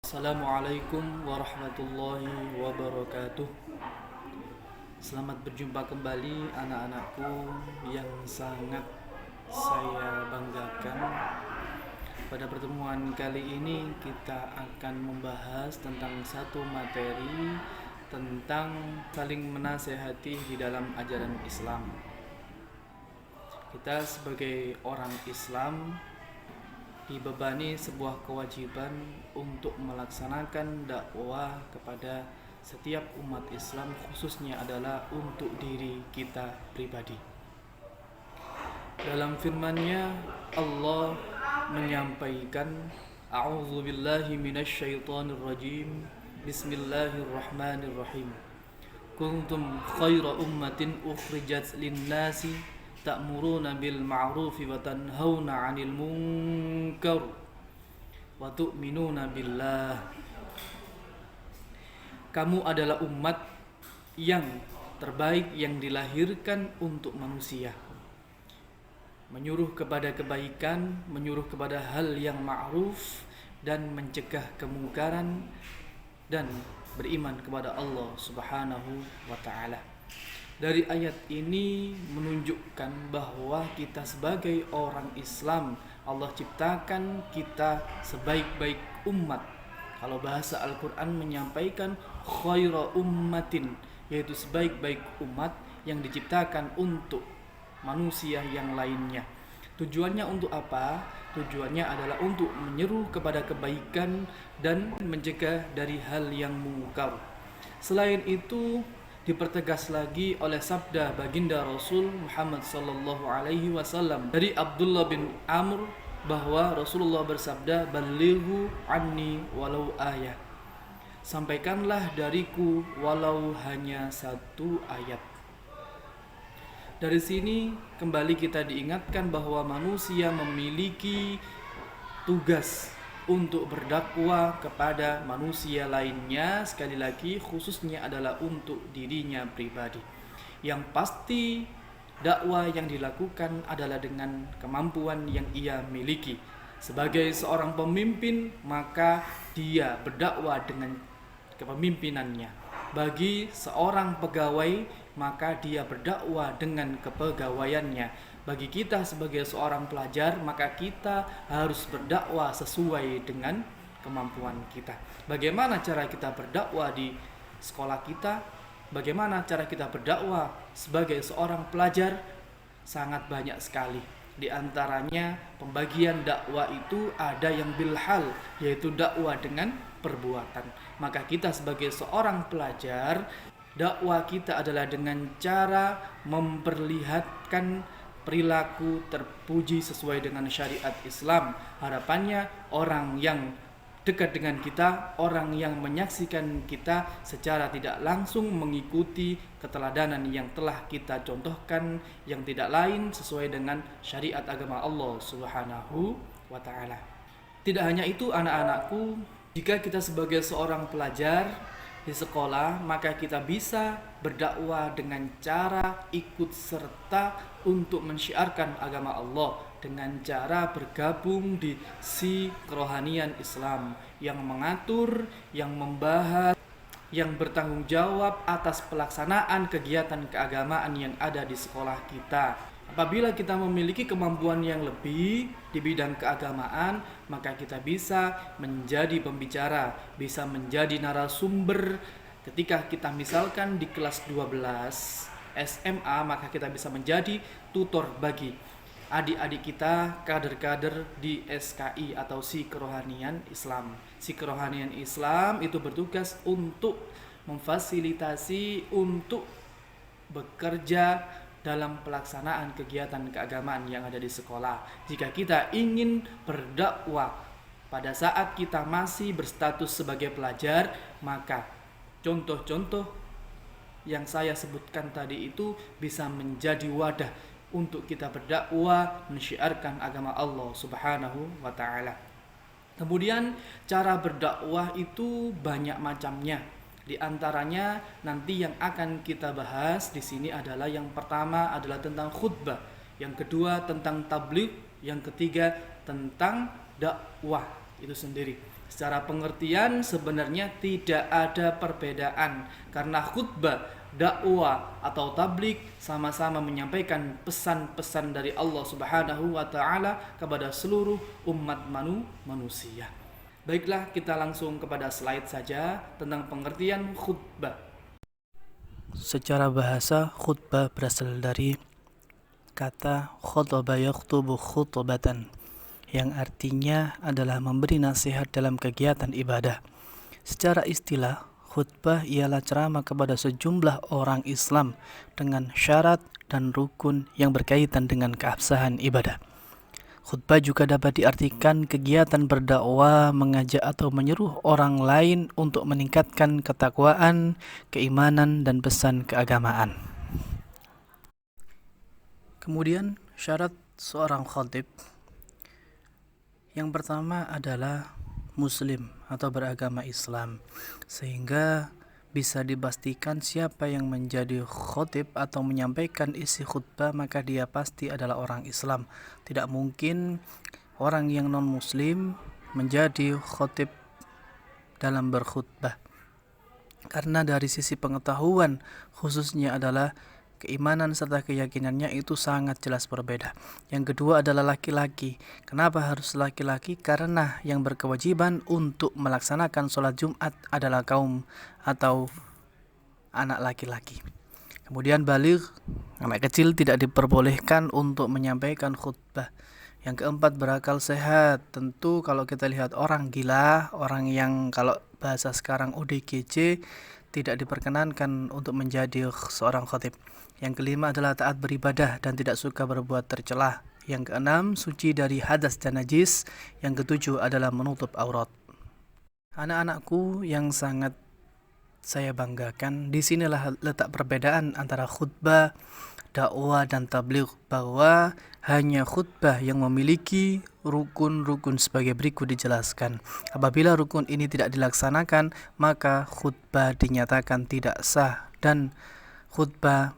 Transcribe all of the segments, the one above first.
Assalamualaikum warahmatullahi wabarakatuh. Selamat berjumpa kembali anak-anakku yang sangat saya banggakan. Pada pertemuan kali ini kita akan membahas tentang satu materi tentang saling menasehati di dalam ajaran Islam. Kita sebagai orang Islam dibebani sebuah kewajiban untuk melaksanakan dakwah kepada setiap umat Islam, khususnya adalah untuk diri kita pribadi. Dalam firman-Nya Allah menyampaikan, A'udzubillahi minasyaitonirrajim, Bismillahirrahmanirrahim. Kuntum khaira ummatin ukhrijat lin-nasi ta'muruna bil ma'rufi wa tanhauna 'anil munkar wa tu'minuna billah. Kamu adalah umat yang terbaik yang dilahirkan untuk manusia, menyuruh kepada kebaikan, menyuruh kepada hal yang ma'ruf, dan mencegah kemungkaran, dan beriman kepada Allah Subhanahu wa ta'ala. Dari ayat ini menunjukkan bahwa kita sebagai orang Islam, Allah ciptakan kita sebaik-baik umat. Kalau bahasa Al-Quran menyampaikan khaira ummatin, yaitu sebaik-baik umat yang diciptakan untuk manusia yang lainnya. Tujuannya untuk apa? Tujuannya adalah untuk menyeru kepada kebaikan dan mencegah dari hal yang mungkar. Selain itu, dipertegas lagi oleh sabda baginda Rasul Muhammad sallallahu alaihi wasallam dari Abdullah bin Amr bahwa Rasulullah bersabda, "Balighu anni walau ayah." Sampaikanlah dariku walau hanya satu ayat. Dari sini kembali kita diingatkan bahwa manusia memiliki tugas untuk berdakwah kepada manusia lainnya. Sekali lagi, khususnya adalah untuk dirinya pribadi. Yang pasti dakwah yang dilakukan adalah dengan kemampuan yang ia miliki. Sebagai seorang pemimpin, maka dia berdakwah dengan kepemimpinannya. Bagi seorang pegawai, maka dia berdakwah dengan kepegawaiannya. Bagi kita sebagai seorang pelajar, maka kita harus berdakwah sesuai dengan kemampuan kita. Bagaimana cara kita berdakwah di sekolah kita? Bagaimana cara kita berdakwah sebagai seorang pelajar? Sangat banyak sekali. Di antaranya pembagian dakwah itu ada yang bilhal, yaitu dakwah dengan perbuatan. Maka kita sebagai seorang pelajar, dakwah kita adalah dengan cara memperlihatkan perilaku terpuji sesuai dengan syariat Islam. Harapannya orang yang dekat dengan kita, orang yang menyaksikan kita secara tidak langsung mengikuti keteladanan yang telah kita contohkan, yang tidak lain sesuai dengan syariat agama Allah Subhanahu wa ta'ala. Tidak hanya itu anak-anakku, jika kita sebagai seorang pelajar di sekolah, maka kita bisa berdakwah dengan cara ikut serta untuk mensyiarkan agama Allah dengan cara bergabung di si kerohanian Islam yang mengatur, yang membahas, yang bertanggung jawab atas pelaksanaan kegiatan keagamaan yang ada di sekolah kita. Apabila kita memiliki kemampuan yang lebih di bidang keagamaan, maka kita bisa menjadi pembicara, bisa menjadi narasumber. Ketika kita misalkan di kelas 12 SMA, maka kita bisa menjadi tutor bagi adik-adik kita, kader-kader di SKI atau Si Kerohanian Islam. Si Kerohanian Islam itu bertugas untuk memfasilitasi, untuk bekerja dalam pelaksanaan kegiatan keagamaan yang ada di sekolah. Jika kita ingin berdakwah pada saat kita masih berstatus sebagai pelajar, maka contoh-contoh yang saya sebutkan tadi itu bisa menjadi wadah untuk kita berdakwah, mensyiarkan agama Allah Subhanahu wa ta'ala. Kemudian cara berdakwah itu banyak macamnya. Di antaranya nanti yang akan kita bahas di sini adalah yang pertama adalah tentang khutbah, yang kedua tentang tabligh, yang ketiga tentang dakwah itu sendiri. Secara pengertian sebenarnya tidak ada perbedaan, karena khutbah, dakwah atau tabligh sama-sama menyampaikan pesan-pesan dari Allah Subhanahu wa taala kepada seluruh umat manusia. Baiklah, kita langsung kepada slide saja tentang pengertian khutbah. Secara bahasa, khutbah berasal dari kata khutbah yakhtubu khutbatan, yang artinya adalah memberi nasihat dalam kegiatan ibadah. Secara istilah, khutbah ialah ceramah kepada sejumlah orang Islam dengan syarat dan rukun yang berkaitan dengan keabsahan ibadah. Khutbah juga dapat diartikan kegiatan berdakwah, mengajak atau menyeru orang lain untuk meningkatkan ketakwaan, keimanan, dan pesan keagamaan. Kemudian syarat seorang khatib yang pertama adalah Muslim atau beragama Islam, sehingga bisa dipastikan siapa yang menjadi khatib atau menyampaikan isi khutbah maka dia pasti adalah orang Islam. Tidak mungkin orang yang non-Muslim menjadi khatib dalam berkhutbah, karena dari sisi pengetahuan khususnya adalah keimanan serta keyakinannya itu sangat jelas berbeda. Yang kedua adalah laki-laki. Kenapa harus laki-laki? Karena yang berkewajiban untuk melaksanakan sholat Jumat adalah kaum atau anak laki-laki. Kemudian baligh, anak kecil tidak diperbolehkan untuk menyampaikan khutbah. Yang keempat, berakal sehat. Tentu kalau kita lihat orang gila, orang yang kalau bahasa sekarang ODGJ, tidak diperkenankan untuk menjadi seorang khatib. Yang kelima adalah taat beribadah dan tidak suka berbuat tercelah. Yang keenam, suci dari hadas dan najis. Yang ketujuh adalah menutup aurat. Anak-anakku yang sangat saya banggakan, disinilah letak perbedaan antara khutbah, dakwah, dan tabligh, bahwa hanya khutbah yang memiliki rukun-rukun sebagai berikut dijelaskan. Apabila rukun ini tidak dilaksanakan, maka khutbah dinyatakan tidak sah dan khutbah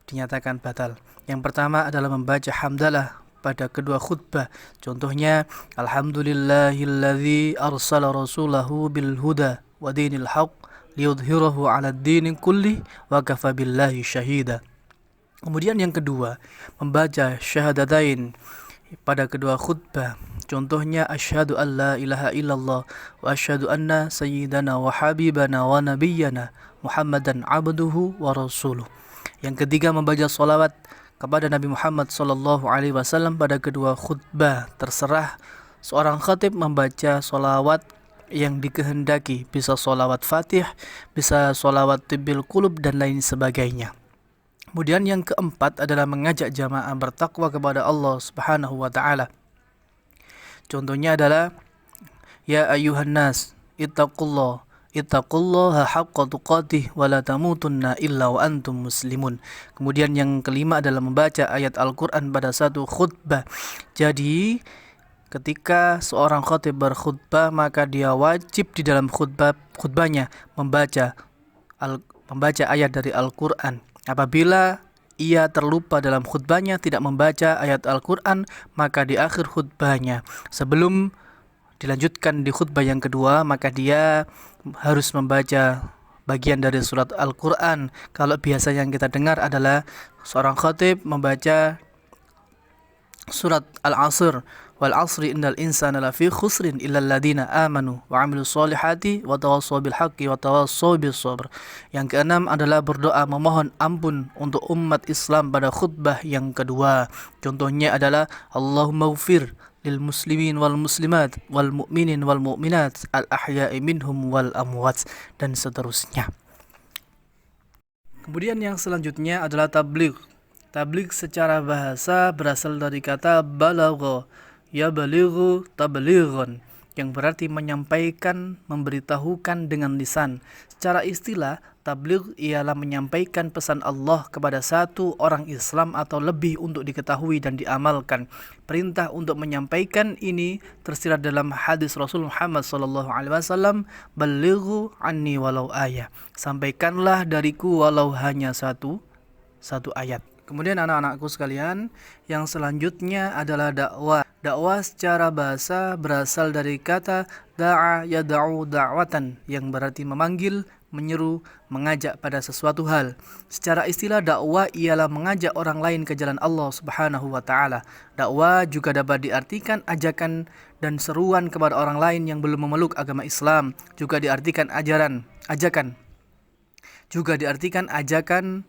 dinyatakan batal. Yang pertama adalah membaca hamdalah pada kedua khutbah. Contohnya, alhamdulillahilladzi arsala rasulahu bil huda wa dinil haqq liyudhhirahu 'ala ad-dini kulli wa kafa billahi syahida. Kemudian yang kedua, membaca syahadatain pada kedua khutbah. Contohnya, asyhadu an la ilaha illallah wa asyhadu anna sayyidana wa habibana wa nabiyyana Muhammadan abduhu wa rasuluh. Yang ketiga, membaca sholawat kepada Nabi Muhammad SAW pada kedua khutbah. Terserah seorang khatib membaca sholawat yang dikehendaki, bisa sholawat fatih, bisa sholawat tibbil qulub, dan lain sebagainya. Kemudian yang keempat adalah mengajak jamaah bertakwa kepada Allah Subhanahu wa taala. Contohnya adalah, ya ayyuhan nas ittaqullaha haqqa tuqatih wa la tamutunna illa wa antum muslimun. Kemudian yang kelima adalah membaca ayat Al-Qur'an pada satu khutbah. Jadi ketika seorang khatib berkhutbah, maka dia wajib di dalam khutbahnya membaca ayat dari Al-Qur'an. Apabila ia terlupa dalam khutbahnya tidak membaca ayat Al-Qur'an, maka di akhir khutbahnya sebelum dilanjutkan di khutbah yang kedua, maka dia harus membaca bagian dari surat Al-Qur'an. Kalau biasa yang kita dengar adalah seorang khatib membaca surat Al-Asr, wal asri innal insana lafi khusrin illal ladzina amanu wa 'amilus solihati wa tawassaw bil haqqi wa tawassaw bis sabr. Yang keenam adalah berdoa memohon ampun untuk umat Islam pada khutbah yang kedua. Contohnya adalah Allahumma ighfir lil muslimin wal muslimat wal mu'minin wal mu'minat al ahya'i minhum wal amwat, dan seterusnya. Kemudian yang selanjutnya adalah tabligh. Tabligh secara bahasa berasal dari kata balagha yabalighu tablighan, yang berarti menyampaikan, memberitahukan dengan lisan. Secara istilah, tabligh ialah menyampaikan pesan Allah kepada satu orang Islam atau lebih untuk diketahui dan diamalkan. Perintah untuk menyampaikan ini tersirat dalam hadis Rasul Muhammad SAW, balighu anni walau ayah. Sampaikanlah dariku walau hanya satu ayat. Kemudian anak-anakku sekalian, yang selanjutnya adalah dakwah. Dakwah secara bahasa berasal dari kata da'a yad'u da'watan yang berarti memanggil, menyeru, mengajak pada sesuatu hal. Secara istilah dakwah ialah mengajak orang lain ke jalan Allah Subhanahu wa taala. Dakwah juga dapat diartikan ajakan dan seruan kepada orang lain yang belum memeluk agama Islam. Juga diartikan ajakan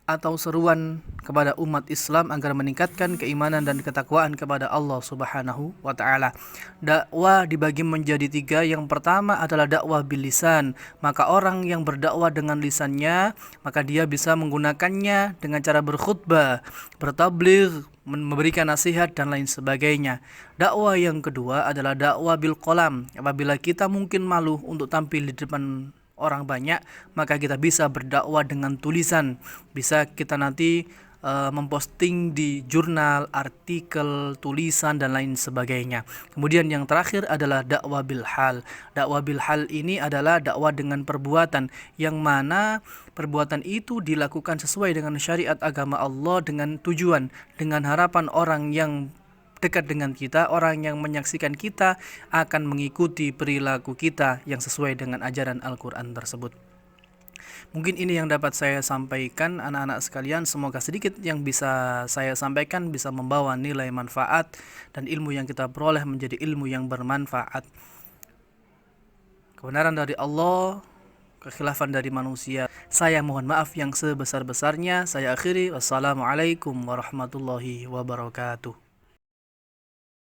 atau seruan kepada umat Islam agar meningkatkan keimanan dan ketakwaan kepada Allah Subhanahu wa taala. Dakwah dibagi menjadi 3. Yang pertama adalah dakwah bil lisan. Maka orang yang berdakwah dengan lisannya, maka dia bisa menggunakannya dengan cara berkhutbah, bertabligh, memberikan nasihat dan lain sebagainya. Dakwah yang kedua adalah dakwah bil qalam. Apabila kita mungkin malu untuk tampil di depan orang banyak, maka kita bisa berdakwah dengan tulisan. Bisa kita nanti memposting di jurnal, artikel, tulisan dan lain sebagainya. Kemudian yang terakhir adalah dakwah bil hal. Dakwah bil hal ini adalah dakwah dengan perbuatan, yang mana perbuatan itu dilakukan sesuai dengan syariat agama Allah dengan tujuan, dengan harapan orang yang dekat dengan kita, orang yang menyaksikan kita akan mengikuti perilaku kita yang sesuai dengan ajaran Al-Quran tersebut. Mungkin ini yang dapat saya sampaikan anak-anak sekalian. Semoga sedikit yang bisa saya sampaikan bisa membawa nilai manfaat dan ilmu yang kita peroleh menjadi ilmu yang bermanfaat. Kebenaran dari Allah, kekhilafan dari manusia. Saya mohon maaf yang sebesar-besarnya. Saya akhiri. Wassalamualaikum warahmatullahi wabarakatuh.